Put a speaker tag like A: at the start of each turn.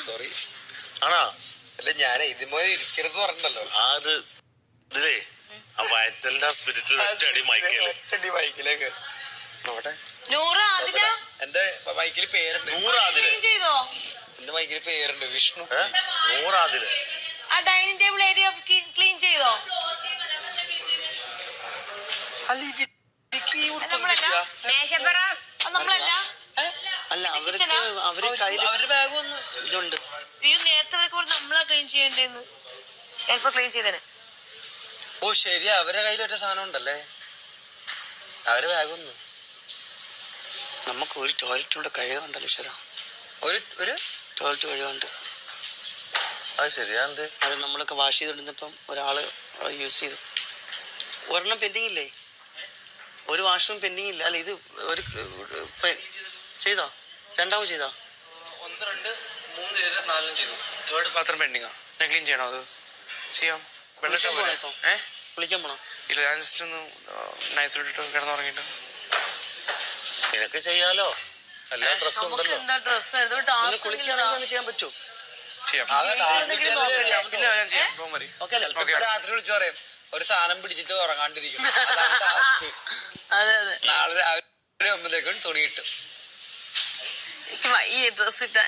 A: Sorry
B: ആണോ?
A: അല്ല ഞാൻ ഇതുപോലെ ഇരിക്കരുത് പറഞ്ഞല്ലോ.
B: ആര് ഇതിലേ ആ വയറ്റലിന്റെ സ്പിരിറ്റിൽ ഒറ്റടി മൈക്കിലേക്ക്
A: എന്റെ മൈക്കിൽ പേരുണ്ട്. എന്റെ മൈക്കിൽ പേരുണ്ട് വിഷ്ണു.
B: നൂറാതില്
C: ആ ഡൈനിങ് ടേബിൾ ഏരിയ ക്ലീൻ ചെയ്തോ?
A: അല്ല അവരുടെ ബാഗ് ഒന്ന് ഇതുണ്ട്.
C: നേരത്തെ നമ്മളാ ക്ലീൻ ചെയ്യണ്ടേന്ന്. ക്ലീൻ ചെയ്തേനെ.
A: ഓ ശരിയാ, അവരുടെ കയ്യിൽ ഒറ്റ സാധനം ഉണ്ടല്ലേ. അവരുടെ ബാഗ് ഒന്ന് നമുക്ക് ഒരു ടോയ്ലറ്റ് കൂടെ കഴുകാണ്ടല്ലോ ഈശ്വര. ഒരു ടോയ്ലറ്റ് കഴുകാണ്ട്.
B: അത് ശരിയാ.
A: അത് നമ്മളൊക്കെ വാഷ് ചെയ്തോണ്ടിരുന്നപ്പം ഒരാള് യൂസ് ചെയ്തു. ഒരെണ്ണം പെൻഡിങ് ഇല്ലേ? ഒരു വാഷ്റൂം പെൻഡിങ് ഇല്ല. അല്ല ഇത് ഒരു ചെയ്തോ? രണ്ടാമത് ചെയ്തോ? 1 2 3 4 ചെയ്തു. തേർഡ് പാത്രം പെൻഡിങ്ങാ. ഞാൻ ക്ലീൻ ചെയ്യണോ? അത് ചെയ്യാം. കുളിക്കാൻ പോണോ? ഇല്ല, ഞാൻ ജസ്റ്റ് ഒന്ന് നൈസിലിട്ട് കിടന്നുറങ്ങിട്ട്.
B: നിനക്ക് ചെയ്യാലോ, എല്ലാ ഡ്രസ്സും ഉണ്ടല്ലോ.
A: കുളിക്കുകയാണെങ്കിൽ ചെയ്യാൻ പറ്റുമോ? രാത്രി വിളിച്ചു പറയും ഒരു സാധനം പിടിച്ചിട്ട് ഉറങ്ങാണ്ടിരിക്കും. നാളെ രാവിലെ 9 തുണി കിട്ടും.
C: ഈ ഡ്രസ് ഇട്ടാ